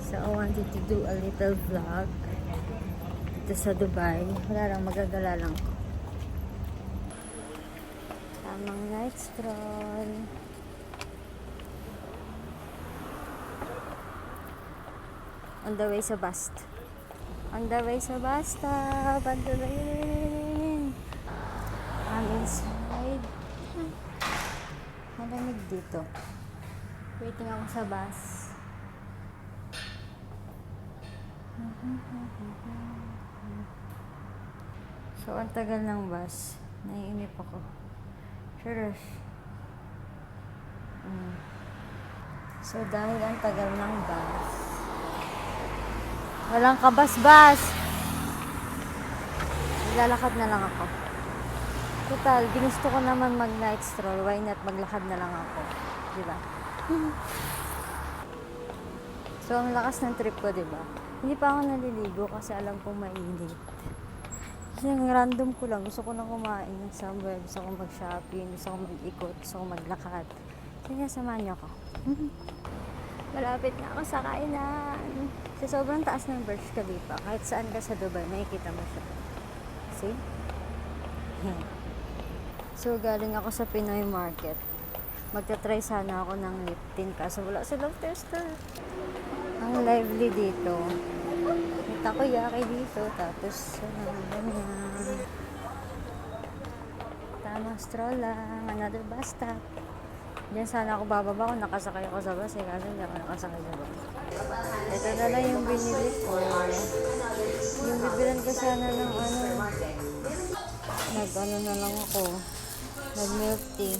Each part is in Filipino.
So, I wanted to do a little vlog dito sa Dubai. Wala lang, magagala lang ko. Tamang night stroll. On the way sa Bast. On the way sa Basta. On the way. I'm inside. Malamig dito. Waiting ako sa bus. So, ang tagal ng bus. Naiinip ako. Sure. So, dahil ang tagal ng bus. Walang kabas-bas. Lalakad na lang ako. Total, ginusto ko naman mag-night stroll. Why not maglakad na lang ako? Diba? So, ang lakas ng trip ko, diba? Hindi pa ako naliligo kasi alam kong mainit. Kasi yung random ko lang. Gusto ko na kumain ng somewhere. Gusto ko mag-shopping. Gusto ko mag-ikot. Gusto ko maglakad. Kaya samahan niyo ako. Malapit na ako sa kainan. Kasi sobrang taas ng Burj Khalifa. Kahit saan ka sa Dubai, makikita mo siya. See? So, galing ako sa Pinoy Market. Magta-try sana ako ng lip tint kaso wala silang tester. Ang lively dito. May takoyaki dito. Tapos, ganyan. Tamang stroll lang. Another bus stop. Diyan sana ako bababa kung nakasakay ako sa bus. Kasi hindi ako nakasakay sa bus. Ito na lang yung binili ko. Yung bibilan ko sana ng nag-ano na lang ako. Nag-milk tea.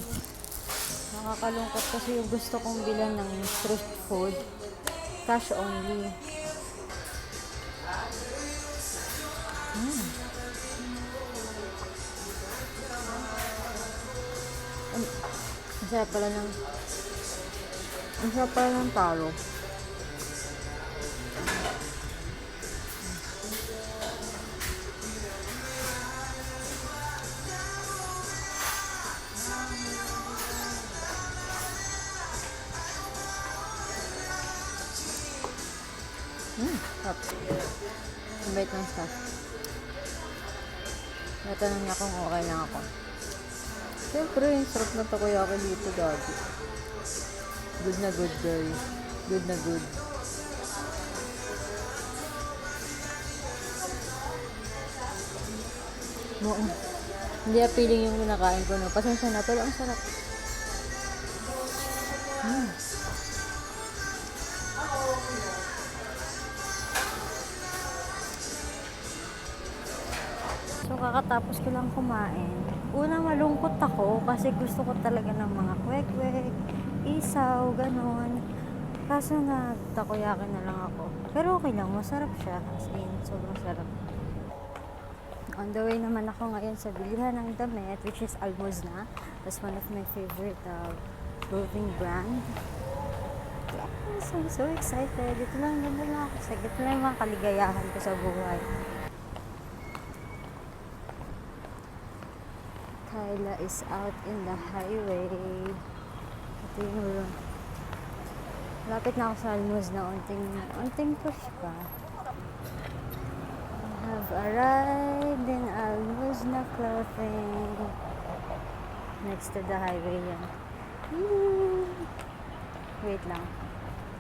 Nakakalungkot kasi yung gusto kong bilan ng street food. Cash only. Ang sarap pala ng taro. Sarap. Ang bait ng stuff. Natanong niya kung okay lang ako. Siyempre, sarap na takoyaki dito, dati. Good na good, girl. Good na good. Hindi appealing yung kinakain ko, no? Pasensya na, pero ang sarap. So, kakatapos ko lang kumain. Una, malungkot ako kasi gusto ko talaga ng mga kwek-kwek, isaw, ganon. Kaso nagtakoyaki na lang ako. Pero okay lang, masarap siya. As in, sobrang sarap. On the way naman ako ngayon sa bilihan ng damit, which is Almuzna. That's one of my favorite clothing brand. Yes, I'm so excited. Ito lang, ganda na ako. Ito lang yung mga kaligayahan ko sa buhay. Kyla is out in the highway. Ito yung lapit na ako sa Almuzna. Unting push pa. I have arrived in Almuzna clothing. Next to the highway yan. Wait lang.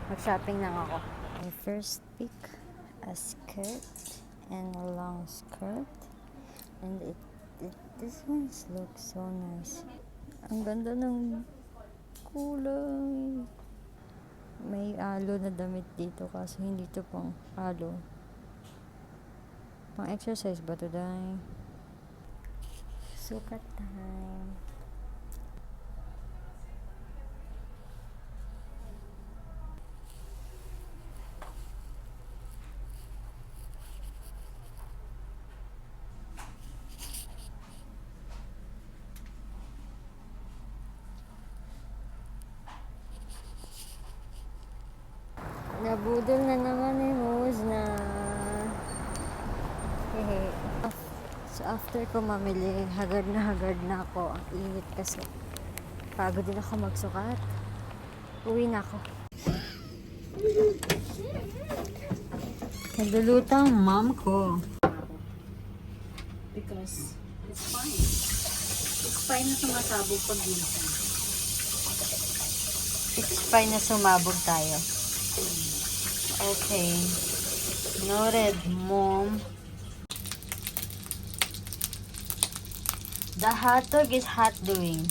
Mag-shopping lang ako. I first pick a skirt and a long skirt. And this one looks so nice. Ang ganda ng kulay. May alo na damit dito kasi hindi ito pang alo. Pang exercise ba ito, dahil? Sukat time. Nabudol na naman ni Muzna. So after ko mamili, hagard na ako. Ang init kasi. Pagod din ako magsukat. Uwi na ako. Nagluluto ang mom ko. Because it's fine. It's fine na sumasabog pag ginisa. It's fine na sumabog tayo. Okay. Noted, mom. The hot dog is hot doing.